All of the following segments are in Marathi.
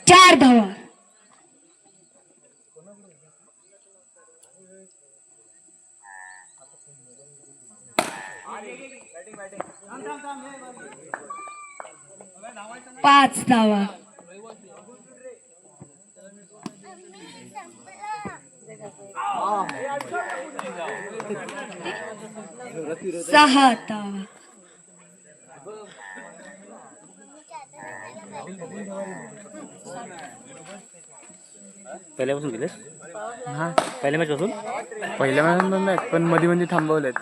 चार धावा. पाच धावा. सहा धावा. पहिल्यापासून गेलेस? हा पहिल्या मॅच पासून पहिल्या मॅच नाही पण मध्ये मध्ये थांबवलेत.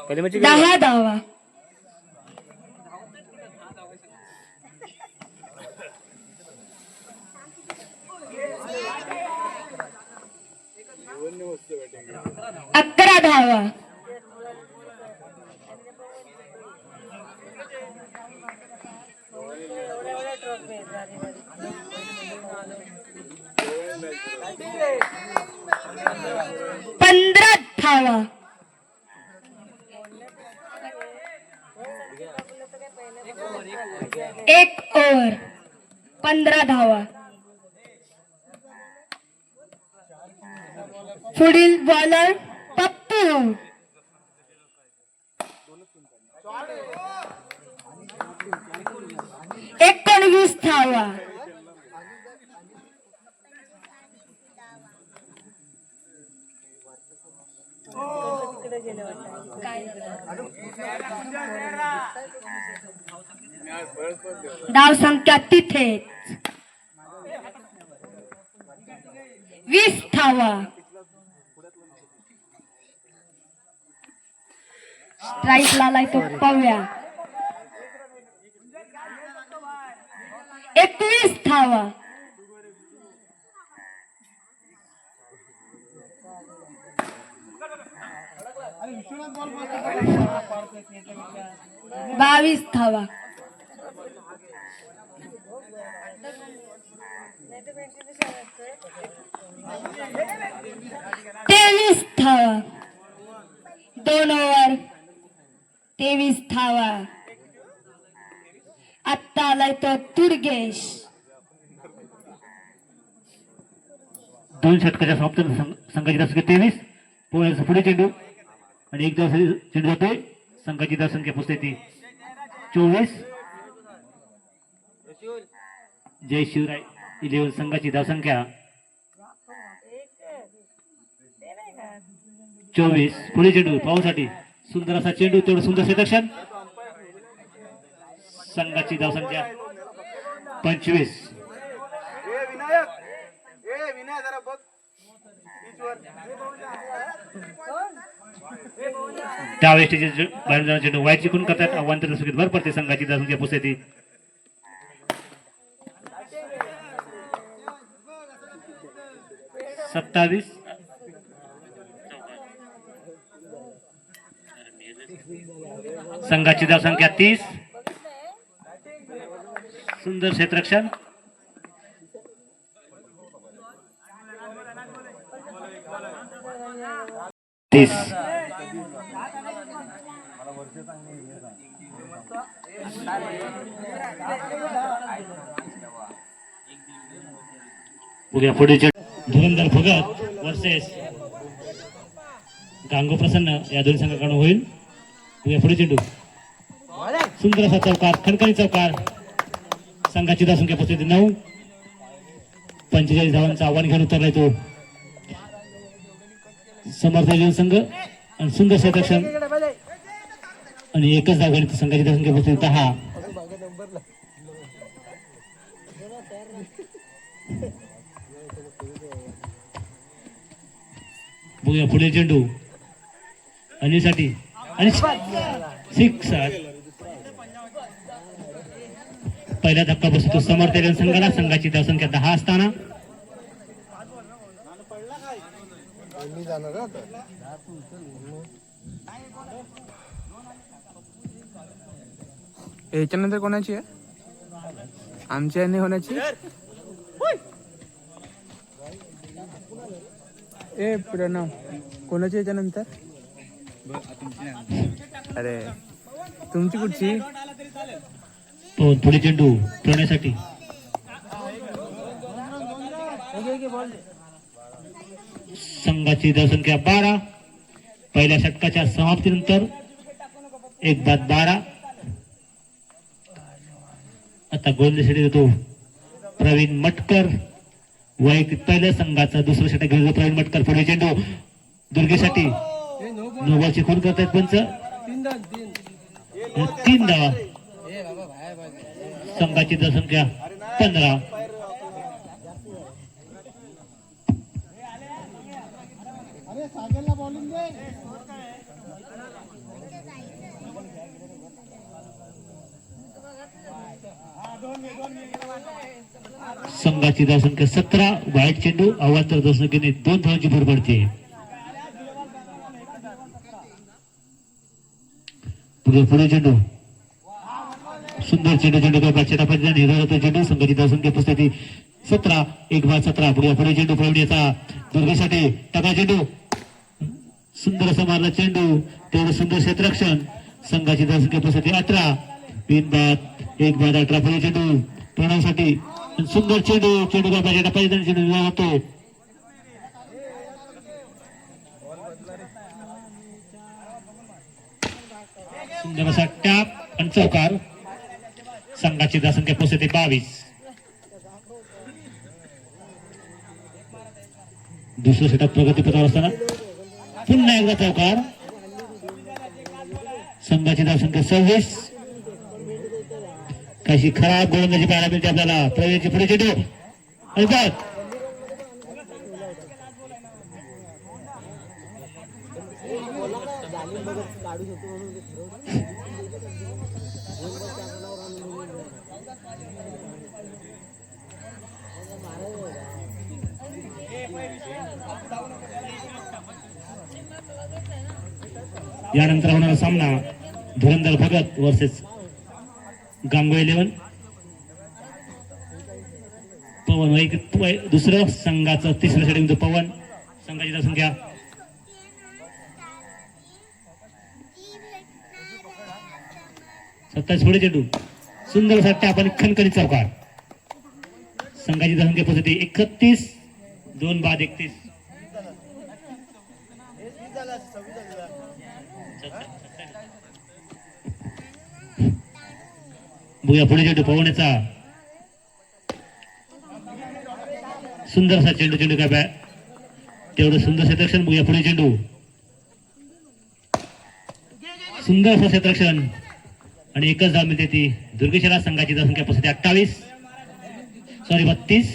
पहिल्या मॅच दहा धावा. अकरा धावा. 15 धावा. एक ओव्हर 15 धावा. पुढील बॉलर पप्पू. 19 धावा. धाव संख्या तिथेच. 20 धावा. स्ट्राइक लालाय तो पव्या. 21 धावा. बावीस धावा. 23 धावा. 2 ओव्हर 23 धावा. आत्ता आलाय तो दुर्गेश. 2 षटकाच्या समाप्त संघाची धावसंख्या 23. पोहोण्याचा पुढे चेंडू आणि एक धाव चेंडू जातोय. संघाची धावसंख्या पुसते ती 24. जय शिवराय 11 संघाची धावसंख्या 24. पुढे चेंडू पाहूसाठी सुंदर असा चेंडू, तेवढं सुंदर क्षेत्ररक्षण. संघाची धावसंख्या 25. त्यावेळेस बाहेर जाणारा चेंडू वाईट चिकून करतात. अवांतर सुखीत भर पडते. संघाची धावसंख्या पुसते ती 27. संघाची धावसंख्या 30. सुंदर क्षेत्ररक्षण. पुढे धुरंधर भगत वर्सेस गांगो प्रसन्न या दोन्ही संघाकडून होईल. पुढे चेंडू सुंदर असा चौकार, खणखणी चौकार. संघाची धावसंख्या पोहोचते 9. 45 धावांचं आव्हान घेऊन उतरलाय तो समर्थ संघ. आणि सुंदर क्षेत्ररक्षण आणि एकच धाव घेऊन संघाची धावसंख्या पोहोचते 10. पुढे चेंडू अनिसाठी आणि 6. पहिला धक्का बसतो समर्थ संघाला. संघाची धावसंख्या 10 असताना याच्यानंतर कोणाची आहे? आमच्या यांनी होण्याची. प्रणव कोणाची याच्यानंतर? अरे तुमची कुठची पवन पुढे चेंडू ठेवण्यासाठी संघाची धावसंख्या 12. पहिल्या षटकाच्या समाप्तीनंतर 1-12. आता गोलंदाजीसाठी देतो प्रवीण मटकर. वैयक्तिक पहिल्या संघाचा दुसरं षटक घेतो प्रवीण मटकर. पुढे चेंडू दुर्गेसाठी नोबाची खून करतायत पंच. 3 धावा. संघाची धावसंख्या 15. संघाची धावसंख्या 17. वाईट चेंडू अवांतर धावसंख्येने 2 धावांची भर पडते. पुढे चेंडू सुंदर चेंडू चेंडू संघाची धावसंख्या पुस्तकी 17. 1-17. पुढे चेंडू प्रवीणचा दुर्गेसाठी टाका चेंडू सुंदर असा मारला चेंडू. तेवढं सुंदर क्षेत्ररक्षण. संघाची धावसंख्या पुस्तकी 18. 1-18. पुढे चेंडू प्रणवसाठी सुंदर चेंडू चेंडू विभाग होतो. सुंदर असा टॅप आणि चौकार. संघाची धावसंख्या पोहोचते 22. दुसरं षटक प्रगतीपथावर असताना पुन्हा एकदा चौकार. संघाची धावसंख्या 26. कशी खराब गोलंदाजी पाहायला मिळते आपल्याला. प्रवीणची पुढे चेंडू आणि बाद. यानंतर होणारा सामना धुरंधर भगत वर्सेस गांगो 11. पवन दुसरं संघाचं तिसरं षटक पवन. संघाची धावसंख्या 27. पुढे चेंडू सुंदर असा टॅप आणि खणखणीत चौकार. संघाची धावसंख्या पोहोचते 31. 2 बाद 31. बघूया पुढे चेंडू पवण्याचा सुंदर असा चेंडू काय बॅ तेवढं सुंदर क्षेत्ररक्षण. बघूया पुढे चेंडू सुंदर असं क्षेत्ररक्षण आणि एकच धाव मिळते ती दुर्गेशला. संघाची धावसंख्या पोहोचते 28. 32.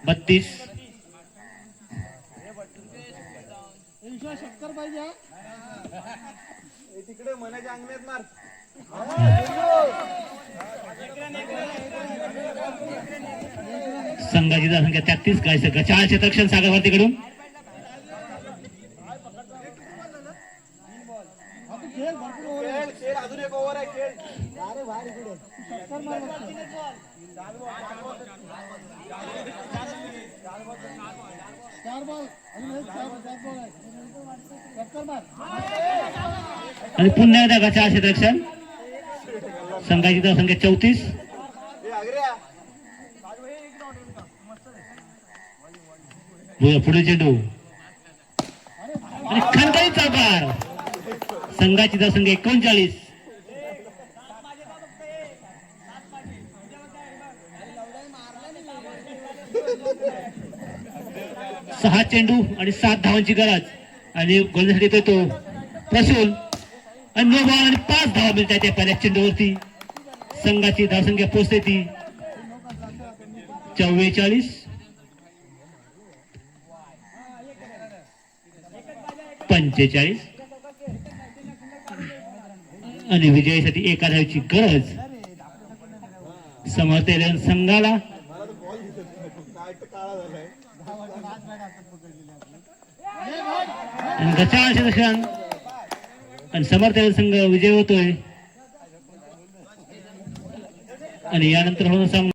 32. संघाची धावसंख्या 33. काय गचाळ क्षेत्ररक्षण सागर भारतीकडून. आणि पुन्हा एकदा गचाळ क्षेत्ररक्षण. संघाची धावसंख्या 34. पुढे चेंडू आणि खणखणीत चौकार. संघाची धावसंख्या 39. 6 चेंडू आणि 7 धावांची गरज आणि गोलंदाजीसाठी येतो प्रसूल आणि 9 बॉल आणि 5 धावा मिळतात त्या पहिल्या चेंडूवरती. संघाची धावसंख्या पोहोचते ती 44. 45. आणि विजयासाठी एका धावेची गरज समर्थ 11 संघाला. गचाळ क्षेत्ररक्षण आणि समर्थ 11 संघ विजय होतोय. आणि यानंतर होणार सामना